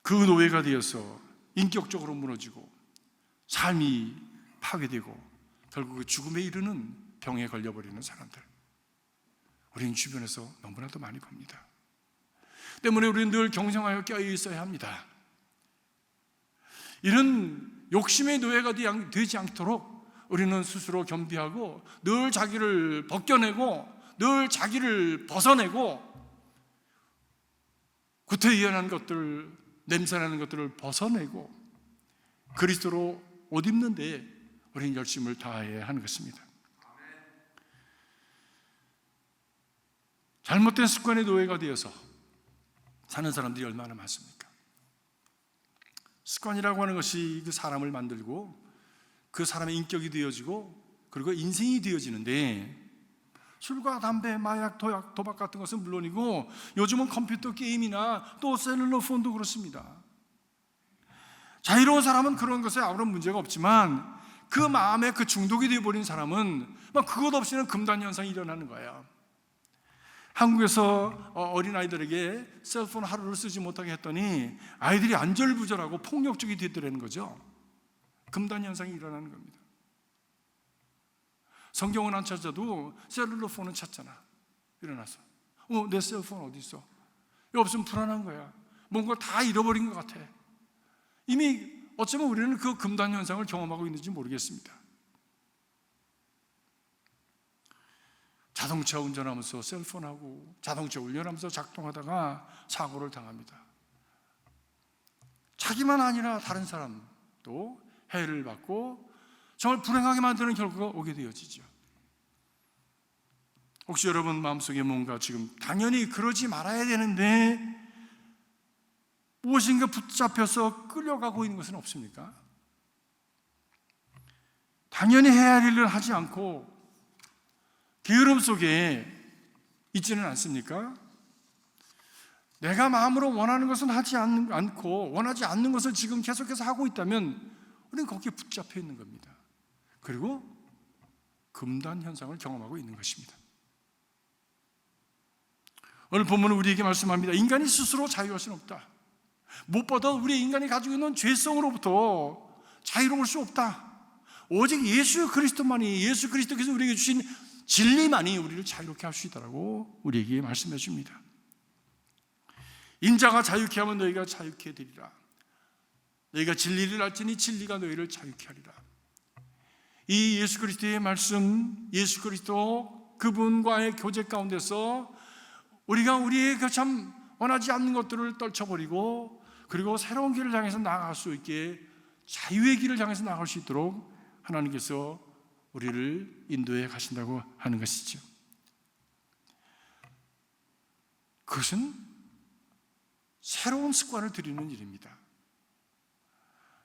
그 노예가 되어서 인격적으로 무너지고 삶이 파괴되고 결국 죽음에 이르는 병에 걸려버리는 사람들, 우리는 주변에서 너무나도 많이 봅니다. 때문에 우리는 늘 경성하여 껴 있어야 합니다. 이런 욕심의 노예가 되지 않도록 우리는 스스로 겸비하고 늘 자기를 벗겨내고 늘 자기를 벗어내고 구태의연한 것들, 냄새나는 것들을 벗어내고 그리스도로 옷 입는 데 우리는 열심을 다해야 하는 것입니다. 잘못된 습관의 노예가 되어서 사는 사람들이 얼마나 많습니까? 습관이라고 하는 것이 그 사람을 만들고 그 사람의 인격이 되어지고 그리고 인생이 되어지는데, 술과 담배, 마약, 도박 같은 것은 물론이고 요즘은 컴퓨터 게임이나 또 셀룰러 폰도 그렇습니다. 자유로운 사람은 그런 것에 아무런 문제가 없지만 그 마음에 그 중독이 되어버린 사람은 막 그것 없이는 금단 현상이 일어나는 거예요. 한국에서 어린아이들에게 셀폰 하루를 쓰지 못하게 했더니 아이들이 안절부절하고 폭력적이 되더라는 거죠. 금단 현상이 일어나는 겁니다. 성경은 안 찾아도 셀룰러 폰은 찾잖아. 일어나서 내 셀폰 어디 있어? 이거 없으면 불안한 거야. 뭔가 다 잃어버린 것 같아. 이미 어쩌면 우리는 그 금단 현상을 경험하고 있는지 모르겠습니다. 자동차 운전하면서 셀폰하고 자동차 운전하면서 작동하다가 사고를 당합니다. 자기만 아니라 다른 사람도 해를 받고 정말 불행하게 만드는 결과가 오게 되어지죠. 혹시 여러분 마음속에 뭔가 지금 당연히 그러지 말아야 되는데 무엇인가 붙잡혀서 끌려가고 있는 것은 없습니까? 당연히 해야 할 일을 하지 않고 게으름 속에 있지는 않습니까? 내가 마음으로 원하는 것은 하지 않고 원하지 않는 것을 지금 계속해서 하고 있다면 우리는 거기에 붙잡혀 있는 겁니다. 그리고 금단 현상을 경험하고 있는 것입니다. 오늘 본문은 우리에게 말씀합니다. 인간이 스스로 자유할 수는 없다. 무엇보다 우리 인간이 가지고 있는 죄성으로부터 자유로울 수 없다. 오직 예수 그리스도만이, 예수 그리스도께서 우리에게 주신 진리만이 우리를 자유롭게 할 수 있다고 우리에게 말씀해 줍니다. 인자가 자유케 하면 너희가 자유케 되리라. 너희가 진리를 알지니 진리가 너희를 자유케 하리라. 이 예수 그리스도의 말씀, 예수 그리스도 그분과의 교제 가운데서 우리가 우리의 그 참 원하지 않는 것들을 떨쳐버리고 그리고 새로운 길을 향해서 나아갈 수 있게, 자유의 길을 향해서 나아갈 수 있도록 하나님께서 우리를 인도해 가신다고 하는 것이죠. 그것은 새로운 습관을 들이는 일입니다.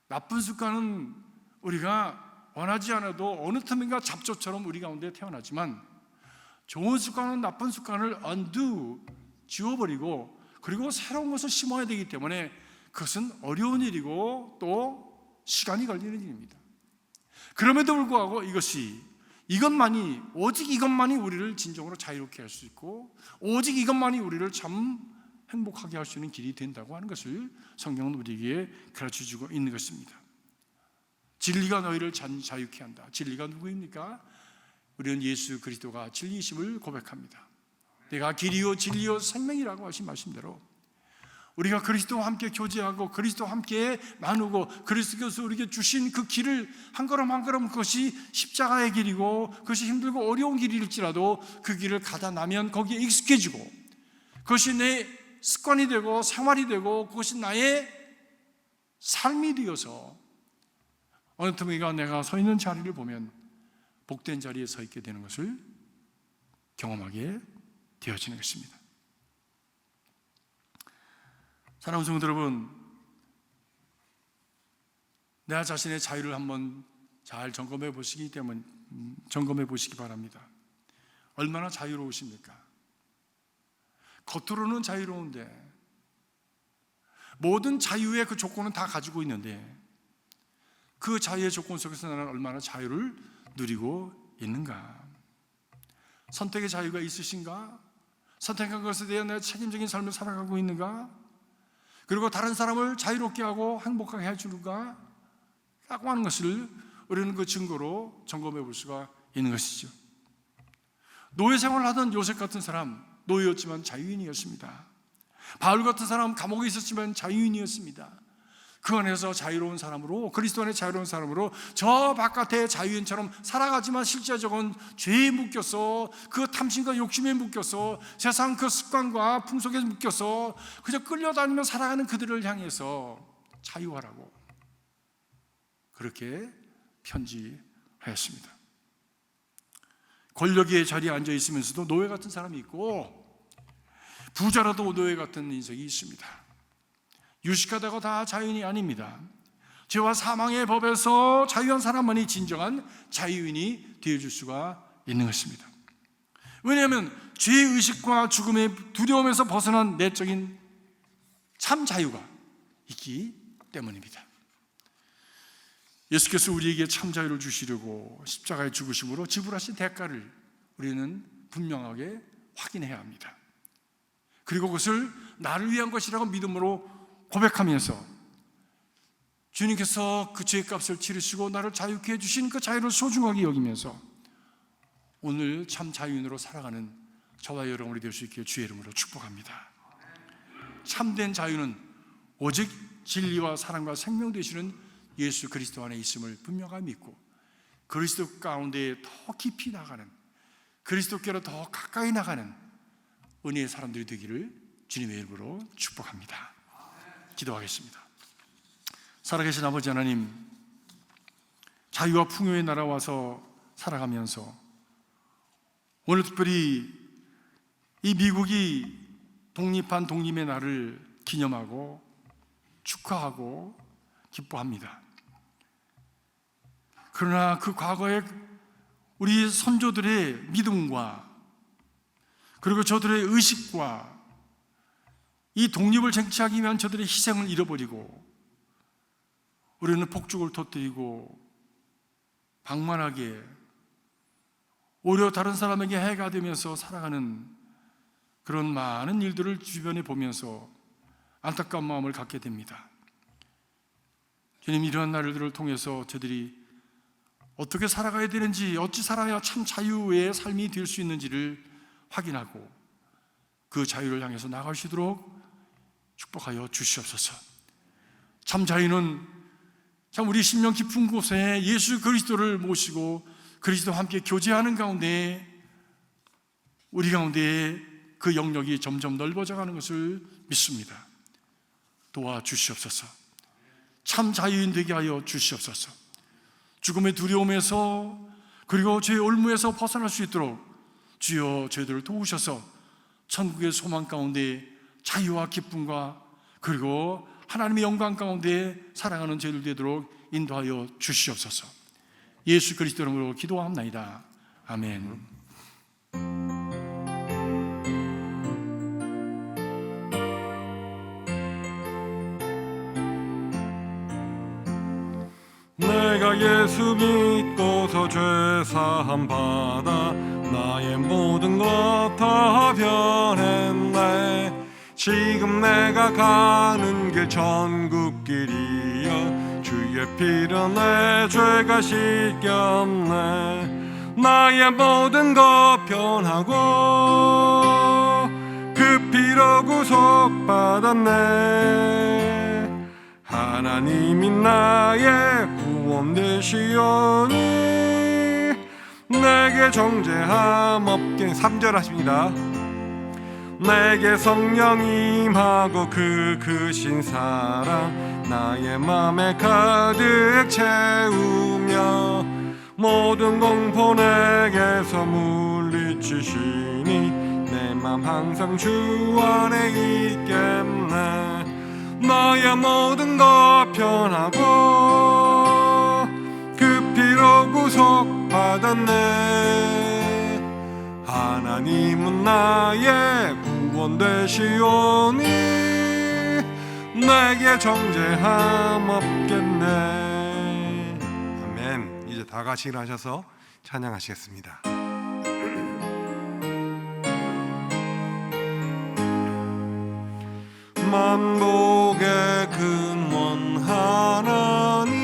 나쁜 습관은 우리가 원하지 않아도 어느 틈인가 잡초처럼 우리 가운데 태어나지만, 좋은 습관은 나쁜 습관을 지워버리고 그리고 새로운 것을 심어야 되기 때문에 그것은 어려운 일이고 또 시간이 걸리는 일입니다. 그럼에도 불구하고 이것만이, 오직 이것만이 우리를 진정으로 자유롭게 할 수 있고 오직 이것만이 우리를 참 행복하게 할 수 있는 길이 된다고 하는 것을 성경은 우리에게 가르쳐주고 있는 것입니다. 진리가 너희를 자유케 한다. 진리가 누구입니까? 우리는 예수 그리스도가 진리이심을 고백합니다. 내가 길이요 진리요 생명이라고 하신 말씀대로 우리가 그리스도와 함께 교제하고 그리스도와 함께 나누고 그리스도께서 우리에게 주신 그 길을 한 걸음 한 걸음, 그것이 십자가의 길이고 그것이 힘들고 어려운 길일지라도 그 길을 가다 나면 거기에 익숙해지고 그것이 내 습관이 되고 생활이 되고 그것이 나의 삶이 되어서 어느 틈인가 내가 서 있는 자리를 보면 복된 자리에 서 있게 되는 것을 경험하게 되어지는 것입니다. 사랑하는 성도 여러분, 내 자신의 자유를 한번 잘 점검해 보시기 바랍니다. 얼마나 자유로우십니까? 겉으로는 자유로운데 모든 자유의 그 조건은 다 가지고 있는데 그 자유의 조건 속에서 나는 얼마나 자유를 누리고 있는가? 선택의 자유가 있으신가? 선택한 것에 대한 내 책임적인 삶을 살아가고 있는가? 그리고 다른 사람을 자유롭게 하고 행복하게 해주는가? 라고 하는 것을 우리는 그 증거로 점검해 볼 수가 있는 것이죠. 노예 생활을 하던 요셉 같은 사람, 노예였지만 자유인이었습니다. 바울 같은 사람 감옥에 있었지만 자유인이었습니다. 그 안에서 자유로운 사람으로, 그리스도 안에 자유로운 사람으로 저 바깥에 자유인처럼 살아가지만 실제적으로는 죄에 묶여서, 그 탐심과 욕심에 묶여서, 세상 그 습관과 풍속에 묶여서 그저 끌려다니며 살아가는 그들을 향해서 자유하라고 그렇게 편지하였습니다. 권력의 자리에 앉아 있으면서도 노예 같은 사람이 있고, 부자라도 노예 같은 인생이 있습니다. 유식하다고 다 자유인이 아닙니다. 죄와 사망의 법에서 자유한 사람만이 진정한 자유인이 되어줄 수가 있는 것입니다. 왜냐하면 죄의식과 죽음의 두려움에서 벗어난 내적인 참 자유가 있기 때문입니다. 예수께서 우리에게 참 자유를 주시려고 십자가에 죽으심으로 지불하신 대가를 우리는 분명하게 확인해야 합니다. 그리고 그것을 나를 위한 것이라고 믿음으로 고백하면서 주님께서 그 죄의 값을 치르시고 나를 자유케 해주신 그 자유를 소중하게 여기면서 오늘 참 자유인으로 살아가는 저와 여러분이 될 수 있게 주의 이름으로 축복합니다. 참된 자유는 오직 진리와 사랑과 생명 되시는 예수 그리스도 안에 있음을 분명하게 믿고, 그리스도 가운데 더 깊이 나가는, 그리스도께로 더 가까이 나가는 은혜의 사람들이 되기를 주님의 이름으로 축복합니다. 기도하겠습니다. 살아계신 아버지 하나님, 자유와 풍요의 나라 와서 살아가면서 오늘 특별히 이 미국이 독립한 독립의 날을 기념하고 축하하고 기뻐합니다. 그러나 그 과거에 우리 선조들의 믿음과 그리고 저들의 의식과 이 독립을 쟁취하기 위한 저들의 희생을 잃어버리고 우리는 폭죽을 터뜨리고 방만하게 오히려 다른 사람에게 해가 되면서 살아가는 그런 많은 일들을 주변에 보면서 안타까운 마음을 갖게 됩니다. 주님, 이러한 날들을 통해서 저들이 어떻게 살아가야 되는지, 어찌 살아야 참 자유의 삶이 될 수 있는지를 확인하고 그 자유를 향해서 나갈 수 있도록 축복하여 주시옵소서. 참 자유는 참 우리 심령 깊은 곳에 예수 그리스도를 모시고 그리스도와 함께 교제하는 가운데 우리 가운데 그 영역이 점점 넓어져 가는 것을 믿습니다. 도와주시옵소서. 참 자유인 되게 하여 주시옵소서. 죽음의 두려움에서 그리고 죄의 올무에서 벗어날 수 있도록 주여 저희들을 도우셔서 천국의 소망 가운데 자유와 기쁨과 그리고 하나님의 영광 가운데 살아가는 저희들 되도록 인도하여 주시옵소서. 예수 그리스도 이름으로 기도합나이다. 아멘. 내가 예수 믿고서 죄사함 받아 나의 모든 것 다 변했네. 지금 내가 가는 길 천국길이여 주의 피로 내 죄가 씻겼네. 나의 모든 것 변하고 그 피로 구속받았네. 하나님이 나의 구원 되시오니 내게 정죄함 없게. 3절 하십니다. 내게 성령 임하고 그 크신 사랑 나의 맘에 가득 채우며 모든 공포 내게서 물리치시니 내 맘 항상 주 안에 있겠네. 나의 모든 것 변하고 그 피로 구속받았네. 하나님은 나의 구원 되시오니 내게 정죄함 없겠네. 아멘. 이제 다 같이 일어나셔서 찬양하시겠습니다. 만복의 근원 하나님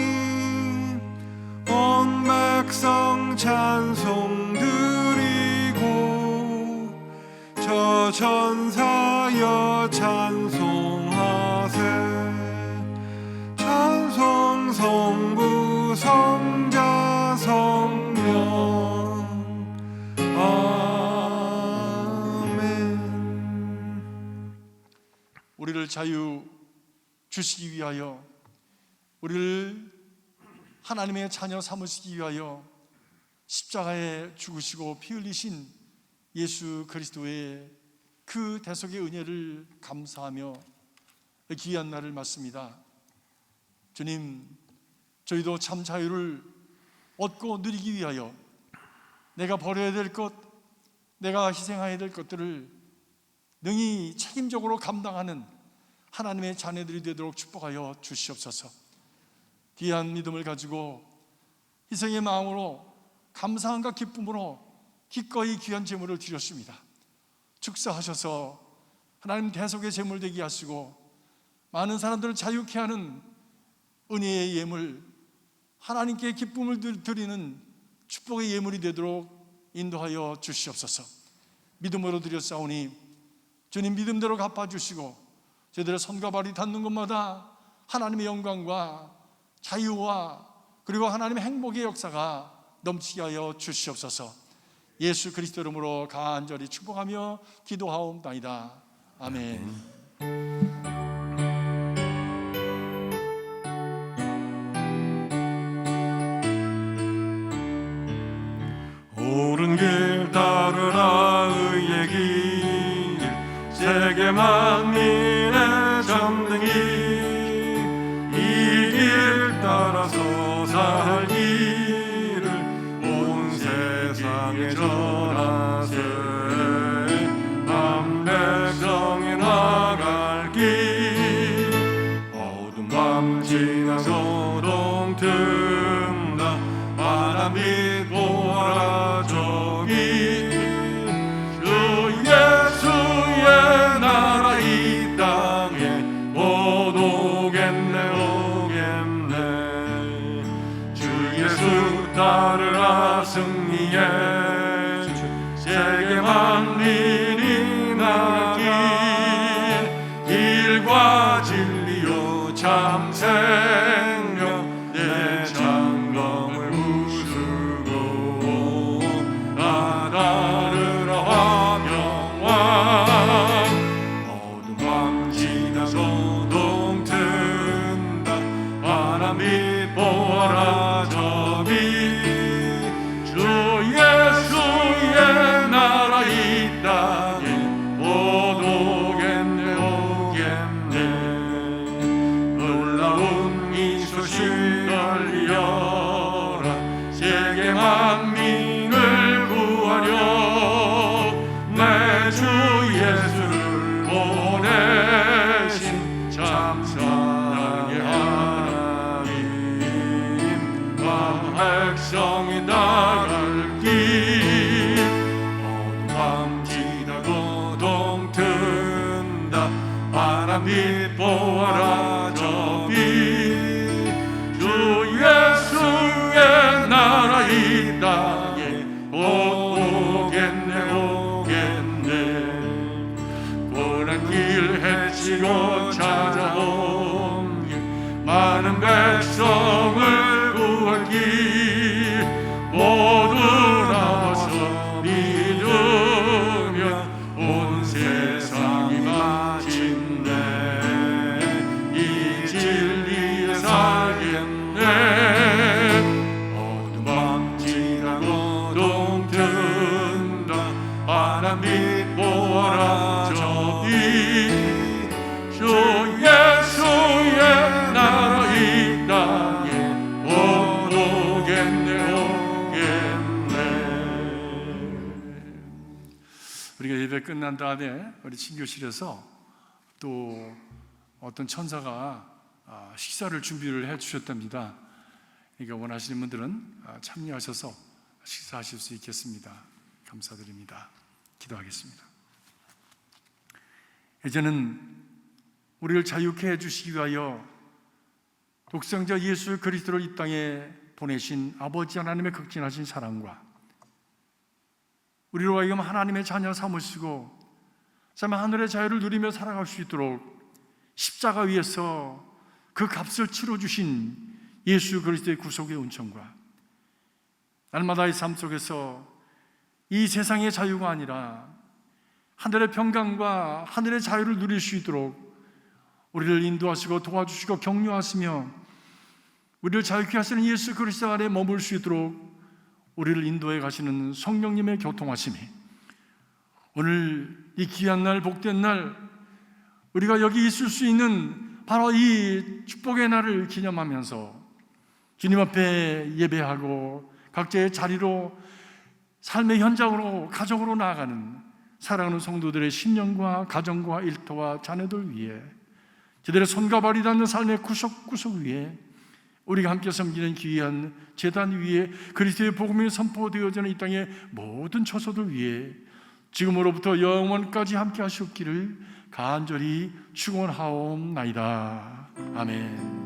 온 백성 찬송 드리고 저 전사여 찬송하세 찬송 성부 성자 성령 아멘. 우리를 자유 주시기 위하여, 우리를 하나님의 자녀 삼으시기 위하여 십자가에 죽으시고 피 흘리신 예수 그리스도의 그 대속의 은혜를 감사하며 귀한 날을 맞습니다. 주님, 저희도 참 자유를 얻고 누리기 위하여 내가 버려야 될 것, 내가 희생해야 될 것들을 능히 책임적으로 감당하는 하나님의 자녀들이 되도록 축복하여 주시옵소서. 귀한 믿음을 가지고 희생의 마음으로 감사함과 기쁨으로 기꺼이 귀한 제물을 드렸습니다. 축사하셔서 하나님 대속의 제물 되게 하시고 많은 사람들을 자유케 하는 은혜의 예물, 하나님께 기쁨을 드리는 축복의 예물이 되도록 인도하여 주시옵소서. 믿음으로 드렸사오니 주님 믿음대로 갚아주시고 저희들의 손과 발이 닿는 곳마다 하나님의 영광과 자유와 그리고 하나님의 행복의 역사가 넘치게 하여 주시옵소서. 예수 그리스도 이름으로 간절히 축복하며 기도하옵나이다. 아멘. 옳은 길 따르라 의의 길 세계 만민의 전등이 이 길 따라서 살기를 온 세상에 전하세 한 백성이 나갈 길 어두운 밤 지나서 동튼다 바람이 보라 저기 주 예수의 나라 이 땅에 못 오겠네 오겠네 주 예수 따르라 승리의 세계 만민이 나길 길과 진리요 참 생명 내 장검을 부수고 나다르라 화평왕 어두운 밤 지나서 동튼다 바람이 보아라 저기 주 예수의 나라 이 땅에 못 오겠네 오겠네 놀라운 이 소식 알리어라 세계 만민을 구하려 내 주 예수를 보내신 참 사랑의 하나님 한 백성이 나갈 길 어두운 밤 지나고 동튼다 바람이 보아라 저기 주 예수의 나라 이 땅에 못 오겠네 오겠네 고난 길 헤치고 찾아온 길 많은 백성을 구할 길 모두 나와서 믿으면 온 세상이 마침내 이 진리에 살겠네 어두운 밤 지나고 동튼다 바람이 보아라 저기 주 예수의 나라 이 땅에 못 오겠네 오겠네. 우리가 예배 끝난 다음에 우리 친교실에서 또 어떤 천사가 식사를 준비를 해 주셨답니다. 그러니까 원하시는 분들은 참여하셔서 식사하실 수 있겠습니다. 감사드립니다. 기도하겠습니다. 이제는 우리를 자유케 해주시기 위하여 독생자 예수 그리스도를 이 땅에 보내신 아버지 하나님의 극진하신 사랑과 우리로 하여금 하나님의 자녀 삼으시고 참 하늘의 자유를 누리며 살아갈 수 있도록 십자가 위에서 그 값을 치러주신 예수 그리스도의 구속의 은총과 날마다의 삶 속에서 이 세상의 자유가 아니라 하늘의 평강과 하늘의 자유를 누릴 수 있도록 우리를 인도하시고 도와주시고 격려하시며 우리를 자유케 하시는 예수 그리스도 안에 머물 수 있도록 우리를 인도해 가시는 성령님의 교통하심이 오늘 이 귀한 날, 복된 날, 우리가 여기 있을 수 있는 바로 이 축복의 날을 기념하면서 주님 앞에 예배하고 각자의 자리로 삶의 현장으로 가정으로 나아가는 사랑하는 성도들의 신령과 가정과 일터와 자녀들 위해 저들의 손과 발이 닿는 삶의 구석구석 위에 우리가 함께 섬기는 귀한 제단 위에 그리스도의 복음이 선포되어지는 이 땅의 모든 처소들 위에 지금으로부터 영원까지 함께 하시옵기를 간절히 축원하옵나이다. 아멘.